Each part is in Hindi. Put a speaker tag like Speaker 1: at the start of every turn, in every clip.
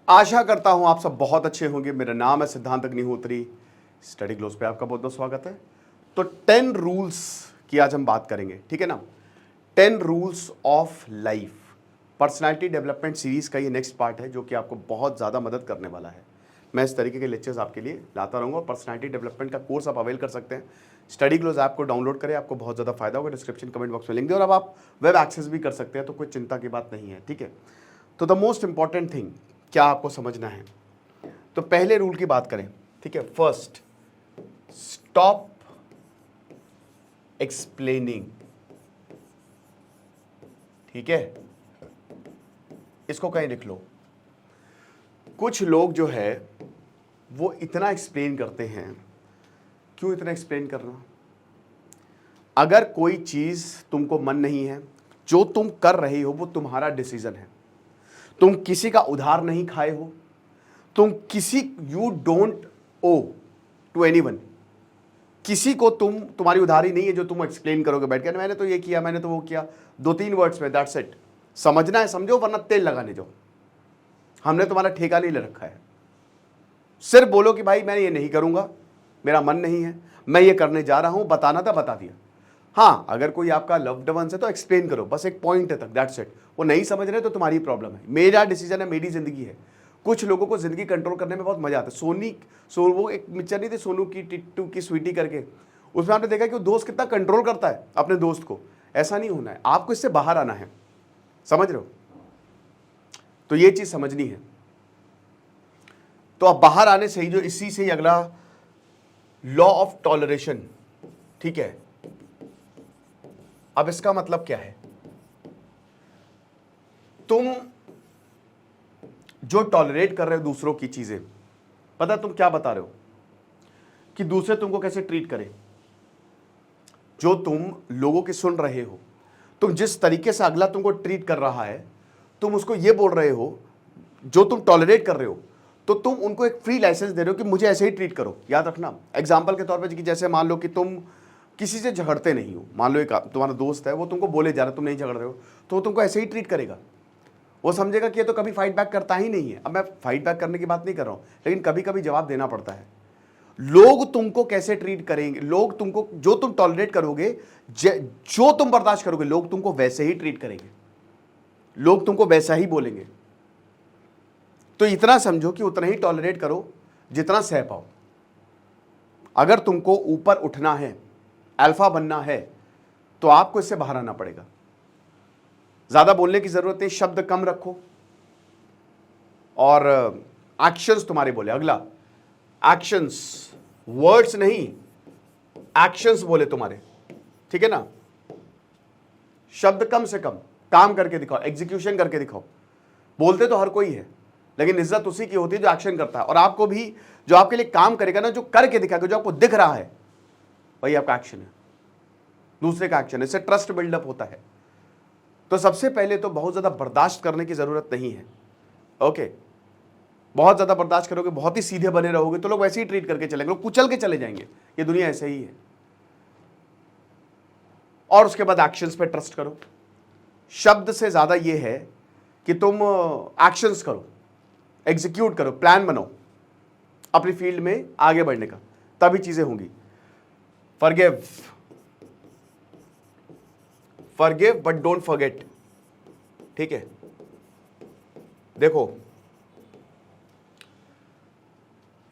Speaker 1: आशा करता हूं आप सब बहुत अच्छे होंगे। मेरा नाम है सिद्धांत अग्निहोत्री। स्टडी ग्लोस पे आपका बहुत बहुत स्वागत है। तो 10 रूल्स की आज हम बात करेंगे, ठीक है ना। 10 rules of life personality development series का ये नेक्स्ट पार्ट है, जो कि आपको बहुत ज़्यादा मदद करने वाला है। मैं इस तरीके के लेक्चर्स आपके लिए लाता रहूँगा। पर्सनालिटी डेवलपमेंट का कोर्स आप अवेल कर सकते हैं। स्टडी ग्लोस ऐप को डाउनलोड करें, आपको बहुत ज़्यादा फायदा होगा। डिस्क्रिप्शन कमेंट बॉक्स में लिंक दें और अब आप वेब एक्सेस भी कर सकते हैं, तो कोई चिंता की बात नहीं है, ठीक है। तो द मोस्ट इंपॉर्टेंट थिंग क्या आपको समझना है, तो पहले रूल की बात करें, ठीक है। फर्स्ट, स्टॉप एक्सप्लेनिंग, ठीक है। इसको कहीं लिख लो। कुछ लोग जो है वो इतना एक्सप्लेन करते हैं। क्यों इतना एक्सप्लेन करना? अगर कोई चीज तुमको मन नहीं है, जो तुम कर रहे हो वो तुम्हारा डिसीजन है। तुम किसी का उधार नहीं खाए हो, तुम किसी you don't owe to anyone, किसी को तुम्हारी उधारी नहीं है जो तुम एक्सप्लेन करोगे बैठ के, मैंने तो ये किया, मैंने तो वो किया, 2-3 वर्ड्स में, दैट्स इट। समझना है समझो, वरना तेल लगाने जाओ। हमने तुम्हारा ठेका नहीं ले रखा है। सिर्फ बोलो कि भाई मैं ये नहीं करूंगा, मेरा मन नहीं है, मैं ये करने जा रहा हूं, बताना था बता दिया। हाँ, अगर कोई आपका लव्ड वंस है तो एक्सप्लेन करो, बस एक पॉइंट तक, दैट्स इट। वो नहीं समझ रहे तो तुम्हारी प्रॉब्लम है। मेरा डिसीजन है, मेरी जिंदगी है। कुछ लोगों को जिंदगी कंट्रोल करने में बहुत मजा आता है। वो एक पिक्चर नहीं थी सोनू की, टिट्टू की, स्वीटी करके, उसमें आपने देखा कि वो दोस्त कितना कंट्रोल करता है अपने दोस्त को। ऐसा नहीं होना है, आपको इससे बाहर आना है, समझ रहे हो। तो ये चीज समझनी है। तो अब बाहर आने से ही जो इसी से ही अगला लॉ ऑफ टॉलरेशन, ठीक है। अब इसका मतलब क्या है? तुम जो टॉलरेट कर रहे हो दूसरों की चीजें, पता तुम क्या बता रहे हो कि दूसरे तुमको कैसे ट्रीट करें। जो तुम लोगों की सुन रहे हो, तुम जिस तरीके से अगला तुमको ट्रीट कर रहा है, तुम उसको ये बोल रहे हो, जो तुम टॉलरेट कर रहे हो, तो तुम उनको एक फ्री लाइसेंस दे रहे हो कि मुझे ऐसे ही ट्रीट करो। याद रखना, एग्जाम्पल के तौर पर कि जैसे मान लो कि तुम किसी से झगड़ते नहीं हो, मान लो एक तुम्हारा दोस्त है, वो तुमको बोले जा रहा है, तुम नहीं झगड़ रहे हो, तो वो तुमको ऐसे ही ट्रीट करेगा। वो समझेगा कि ये तो कभी फाइट बैक करता ही नहीं है। अब मैं फाइट बैक करने की बात नहीं कर रहा हूं, लेकिन कभी कभी जवाब देना पड़ता है। लोग तुमको कैसे ट्रीट करेंगे, लोग तुमको, जो तुम टॉलरेट करोगे, जो तुम बर्दाश्त करोगे, लोग तुमको वैसे ही ट्रीट करेंगे, लोग तुमको वैसा ही बोलेंगे। तो इतना समझो कि उतना ही टॉलरेट करो जितना सह पाओ। अगर तुमको ऊपर उठना है, अल्फा बनना है, तो आपको इससे बाहर आना पड़ेगा। ज्यादा बोलने की जरूरत नहीं, शब्द कम रखो और एक्शंस तुम्हारे बोले। अगला, एक्शंस, वर्ड्स नहीं, एक्शंस बोले तुम्हारे, ठीक है ना। शब्द कम से कम, काम करके दिखाओ, एग्जीक्यूशन करके दिखाओ। बोलते तो हर कोई है, लेकिन इज्जत उसी की होती है जो एक्शन करता है। और आपको भी, जो आपके लिए काम करेगा ना, जो करके दिखाएगा, जो आपको दिख रहा है, वही आपका एक्शन है, दूसरे का एक्शन है। इससे ट्रस्ट बिल्डअप होता है। तो सबसे पहले तो बहुत ज्यादा बर्दाश्त करने की जरूरत नहीं है, ओके। बहुत ज्यादा बर्दाश्त करोगे, बहुत ही सीधे बने रहोगे, तो लोग वैसे ही ट्रीट करके चलेंगे, लोग कुचल के चले जाएंगे। ये दुनिया ऐसे ही है। और उसके बाद एक्शंस पे ट्रस्ट करो। शब्द से ज्यादा ये है कि तुम एक्शंस करो, एग्जीक्यूट करो, प्लान बनाओ अपनी फील्ड में आगे बढ़ने का, तभी चीजें होंगी। फॉरगिव बट डोंट फॉरगेट, ठीक है। देखो,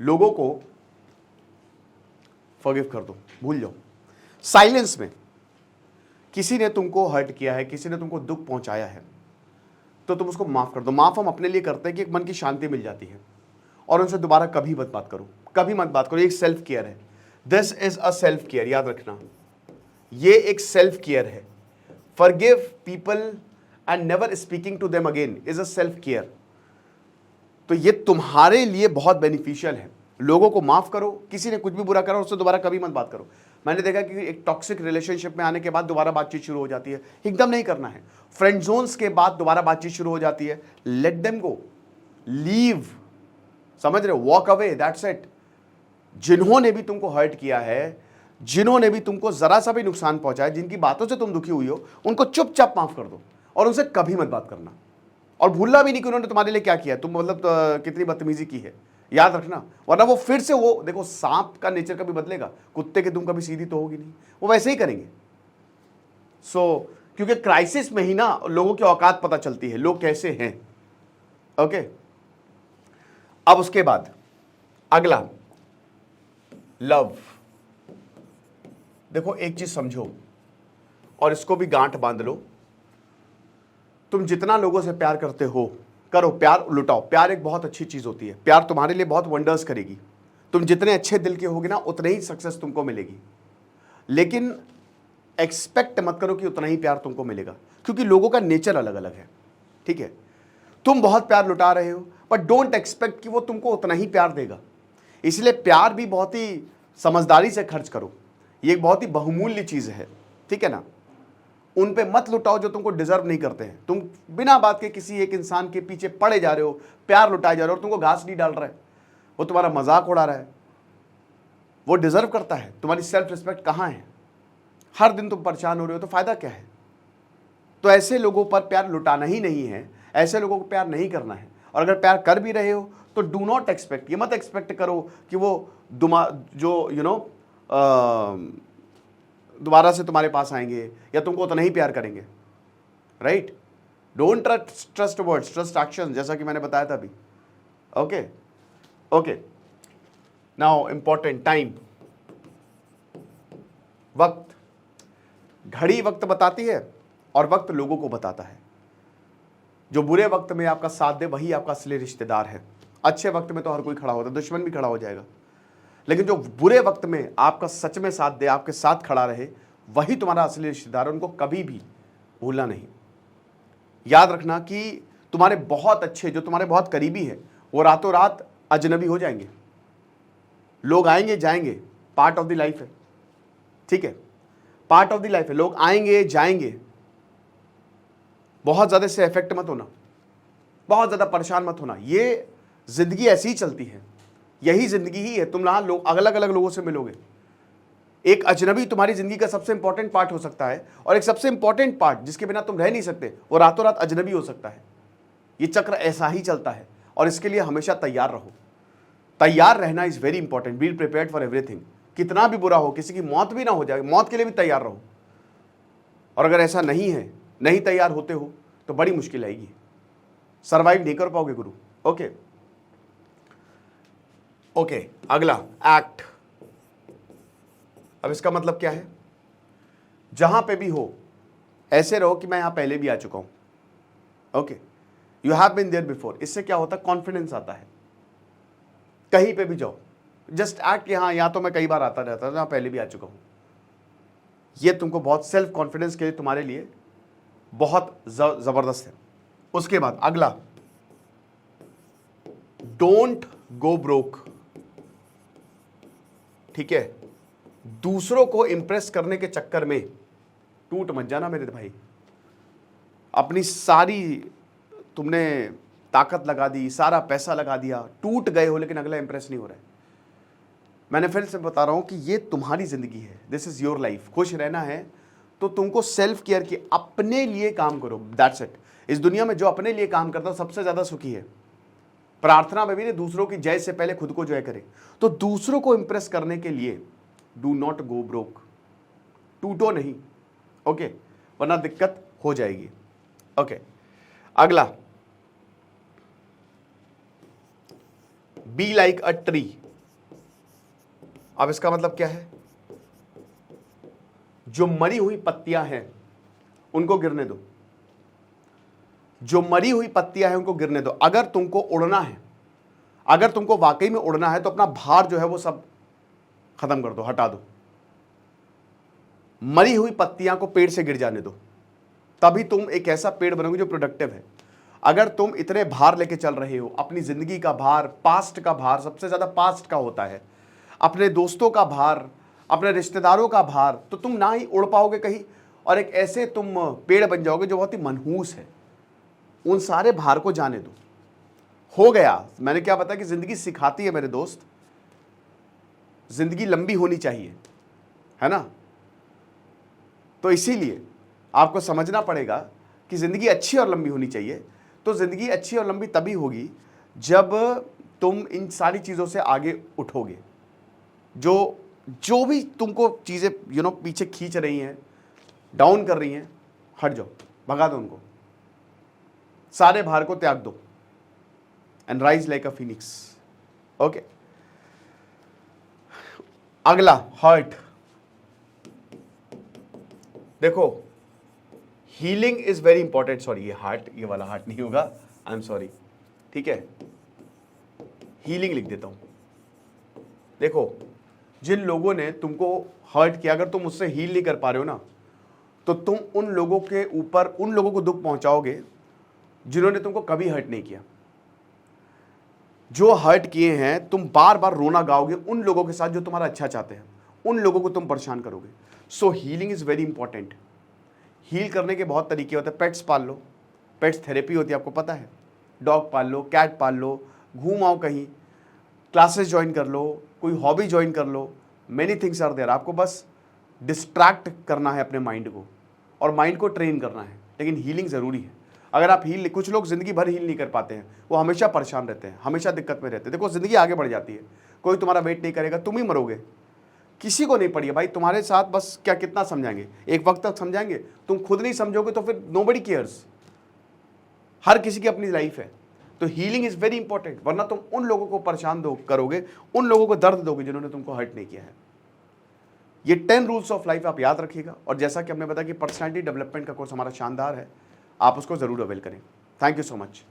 Speaker 1: लोगों को फॉरगिव कर दो, भूल जाओ। साइलेंस में किसी ने तुमको हर्ट किया है, किसी ने तुमको दुख पहुंचाया है, तो तुम उसको माफ कर दो। माफ हम अपने लिए करते हैं कि एक मन की शांति मिल जाती है। और उनसे दोबारा कभी मत बात करो, कभी मत बात करो। ये एक सेल्फ केयर है। This is a self care, याद रखना, ये एक सेल्फ केयर है। Forgive people and never speaking to them again is a self care। तो ये तुम्हारे लिए बहुत बेनिफिशियल है। लोगों को माफ करो, किसी ने कुछ भी बुरा करा उससे दोबारा कभी मत बात करो। मैंने देखा कि एक टॉक्सिक रिलेशनशिप में आने के बाद दोबारा बातचीत शुरू हो जाती है, एकदम नहीं करना है। फ्रेंड जोन्स के बाद दोबारा बातचीत शुरू हो जाती है, लेट देम गो, लीव, समझ रहे हो, वॉक अवे, दैट्स इट। जिन्होंने भी तुमको हर्ट किया है, जिन्होंने भी तुमको जरा सा भी नुकसान पहुंचाया, जिनकी बातों से तुम दुखी हुई हो, उनको चुपचाप माफ कर दो और उनसे कभी मत बात करना। और भूलना भी नहीं कि उन्होंने तुम्हारे लिए क्या किया, तुम मतलब कितनी बदतमीजी की है, याद रखना। वरना वो फिर से, वो देखो सांप का नेचर कभी बदलेगा, कुत्ते के दुम कभी सीधी तो होगी नहीं, वो वैसे ही करेंगे। क्योंकि क्राइसिस में ही ना लोगों की औकात पता चलती है, लोग कैसे हैं। ओके, अब उसके बाद अगला लव। देखो एक चीज समझो और इसको भी गांठ बांध लो, तुम जितना लोगों से प्यार करते हो करो, प्यार लुटाओ। प्यार एक बहुत अच्छी चीज होती है, प्यार तुम्हारे लिए बहुत वंडर्स करेगी। तुम जितने अच्छे दिल के होगे ना उतने ही सक्सेस तुमको मिलेगी, लेकिन एक्सपेक्ट मत करो कि उतना ही प्यार तुमको मिलेगा, क्योंकि लोगों का नेचर अलग अलग है। ठीक है, तुम बहुत प्यार लुटा रहे हो, बट डोंट एक्सपेक्ट कि वो तुमको उतना ही प्यार देगा। इसलिए प्यार भी बहुत ही समझदारी से खर्च करो, ये एक बहुत ही बहुमूल्य चीज है। ठीक है ना, उन पे मत लुटाओ जो तुमको डिजर्व नहीं करते हैं। तुम बिना बात के किसी एक इंसान के पीछे पड़े जा रहे हो, प्यार लुटाए जा रहे हो, और तुमको घास नहीं डाल रहा है, वो तुम्हारा मजाक उड़ा रहा है, वो डिजर्व करता है। तुम्हारी सेल्फ रिस्पेक्ट कहाँ है? हर दिन तुम परेशान हो रहे हो, तो फायदा क्या है? तो ऐसे लोगों पर प्यार लुटाना ही नहीं है, ऐसे लोगों को प्यार नहीं करना है। और अगर प्यार कर भी रहे हो तो डू नॉट एक्सपेक्ट, ये मत एक्सपेक्ट करो कि वो दोबारा से तुम्हारे पास आएंगे या तुमको उतना ही प्यार करेंगे। Right? Don't trust words, trust action, जैसा कि मैंने बताया था अभी। Okay okay, now important, time, वक्त। घड़ी वक्त बताती है और वक्त लोगों को बताता है। जो बुरे वक्त में आपका साथ दे वही आपका असली रिश्तेदार है। अच्छे वक्त में तो हर कोई खड़ा होता है, दुश्मन भी खड़ा हो जाएगा, लेकिन जो बुरे वक्त में आपका सच में साथ दे, आपके साथ खड़ा रहे, वही तुम्हारा असली रिश्तेदार है। उनको कभी भी भूलना नहीं। याद रखना कि तुम्हारे बहुत अच्छे, जो तुम्हारे बहुत करीबी है, वो रातों रात अजनबी हो जाएंगे। लोग आएंगे जाएंगे, पार्ट ऑफ द लाइफ है। ठीक है, पार्ट ऑफ द लाइफ है, लोग आएंगे जाएंगे। बहुत ज्यादा से इफेक्ट मत होना, बहुत ज्यादा परेशान मत होना। ये जिंदगी ऐसी ही चलती है, यही जिंदगी ही है। तुम यहाँ लोग अलग अलग लोगों से मिलोगे। एक अजनबी तुम्हारी जिंदगी का सबसे इंपॉर्टेंट पार्ट हो सकता है, और एक सबसे इंपॉर्टेंट पार्ट जिसके बिना तुम रह नहीं सकते, वो रातों रात अजनबी हो सकता है। ये चक्र ऐसा ही चलता है, और इसके लिए हमेशा तैयार रहो। तैयार रहना is very important. Be prepared for everything. कितना भी बुरा हो, किसी की मौत भी ना हो जाए, मौत के लिए भी तैयार रहो। और अगर ऐसा नहीं है, नहीं तैयार होते हो, तो बड़ी मुश्किल आएगी, सर्वाइव नहीं कर पाओगे गुरु। ओके ओके, अगला एक्ट। अब इसका मतलब क्या है? जहां पे भी हो ऐसे रहो कि मैं यहां पहले भी आ चुका हूं। Okay, you have been there before. इससे क्या होता है? कॉन्फिडेंस आता है। कहीं पे भी जाओ, जस्ट एक्ट, यहां तो मैं कई बार आता रहता हूं, यहां पहले भी आ चुका हूं। ये तुमको बहुत सेल्फ कॉन्फिडेंस के लिए, तुम्हारे लिए बहुत जबरदस्त है। उसके बाद अगला, डोंट गो ब्रोक। ठीक है, दूसरों को इंप्रेस करने के चक्कर में टूट मत जाना मेरे भाई। अपनी सारी तुमने ताकत लगा दी, सारा पैसा लगा दिया, टूट गए हो, लेकिन अगला इंप्रेस नहीं हो रहा है। मैंने फिर से बता रहा हूं कि ये तुम्हारी जिंदगी है, दिस इज योर लाइफ। खुश रहना है तो तुमको सेल्फ केयर की, अपने लिए काम करो, दैट्स इट। इस दुनिया में जो अपने लिए काम करता है सबसे ज्यादा सुखी है। प्रार्थना में भी नहीं, दूसरों की जय से पहले खुद को जय करे। तो दूसरों को इंप्रेस करने के लिए डू नॉट गो ब्रोक, टूटो नहीं। ओके, वरना दिक्कत हो जाएगी। ओके, अगला, बी लाइक अ ट्री। अब इसका मतलब क्या है? जो मरी हुई पत्तियां हैं उनको गिरने दो। जो मरी हुई पत्तियां हैं उनको गिरने दो। अगर तुमको उड़ना है, अगर तुमको वाकई में उड़ना है, तो अपना भार जो है वो सब खत्म कर दो, हटा दो। मरी हुई पत्तियां को पेड़ से गिर जाने दो, तभी तुम एक ऐसा पेड़ बनोगे जो प्रोडक्टिव है। अगर तुम इतने भार लेके चल रहे हो, अपनी जिंदगी का भार, पास्ट का भार, सबसे ज्यादा पास्ट का होता है, अपने दोस्तों का भार, अपने रिश्तेदारों का भार, तो तुम ना ही उड़ पाओगे कहीं, और एक ऐसे तुम पेड़ बन जाओगे जो बहुत ही मनहूस है। उन सारे भार को जाने दो। हो गया। मैंने क्या बताया कि जिंदगी सिखाती है मेरे दोस्त, जिंदगी लंबी होनी चाहिए, है ना? तो इसीलिए आपको समझना पड़ेगा कि जिंदगी अच्छी और लंबी होनी चाहिए। तो ज़िंदगी अच्छी और लंबी तभी होगी जब तुम इन सारी चीज़ों से आगे उठोगे। जो जो भी तुमको चीज़ें पीछे खींच रही हैं, डाउन कर रही हैं, हट जाओ, भगा दो उनको, सारे भार को त्याग दो and rise like a Phoenix. Okay, अगला हर्ट। देखो, healing is very important. Sorry, ये वाला हार्ट नहीं होगा, आई एम सॉरी, ठीक है, हीलिंग लिख देता हूं। देखो, जिन लोगों ने तुमको हर्ट किया, अगर तुम उससे हील नहीं कर पा रहे हो ना, तो तुम उन लोगों के ऊपर उन लोगों को दुख पहुंचाओगे जिन्होंने तुमको कभी हर्ट नहीं किया। जो हर्ट किए हैं, तुम बार बार रोना गाओगे उन लोगों के साथ जो तुम्हारा अच्छा चाहते हैं, उन लोगों को तुम परेशान करोगे। So healing is very important. Heal करने के बहुत तरीके होते हैं। पेट्स पाल लो, पेट्स थेरेपी होती है, आपको पता है। डॉग पाल लो, कैट पाल लो, घूम आओ कहीं, क्लासेस ज्वाइन कर लो, कोई हॉबी ज्वाइन कर लो, मेनी थिंग्स आर देयर। आपको बस डिस्ट्रैक्ट करना है अपने माइंड को और माइंड को ट्रेन करना है, लेकिन हीलिंग ज़रूरी है। अगर आप कुछ लोग ज़िंदगी भर हील नहीं कर पाते हैं, वो हमेशा परेशान रहते हैं, हमेशा दिक्कत में रहते हैं। देखो, ज़िंदगी आगे बढ़ जाती है, कोई तुम्हारा वेट नहीं करेगा, तुम ही मरोगे, किसी को नहीं पड़ी है भाई तुम्हारे साथ। बस क्या कितना समझाएंगे, एक वक्त तक समझाएंगे, तुम खुद नहीं समझोगे तो फिर नोबडी केयर्स। हर किसी की अपनी लाइफ है। तो हीलिंग इज वेरी इंपॉर्टेंट, वरना तुम उन लोगों को परेशान करोगे, उन लोगों को दर्द दोगे जिन्होंने तुमको हर्ट नहीं किया है। ये 10 रूल्स ऑफ लाइफ आप याद रखिएगा। और जैसा कि हमने बताया कि पर्सनालिटी डेवलपमेंट का कोर्स हमारा शानदार है, आप उसको जरूर अवेल करें। Thank you so much.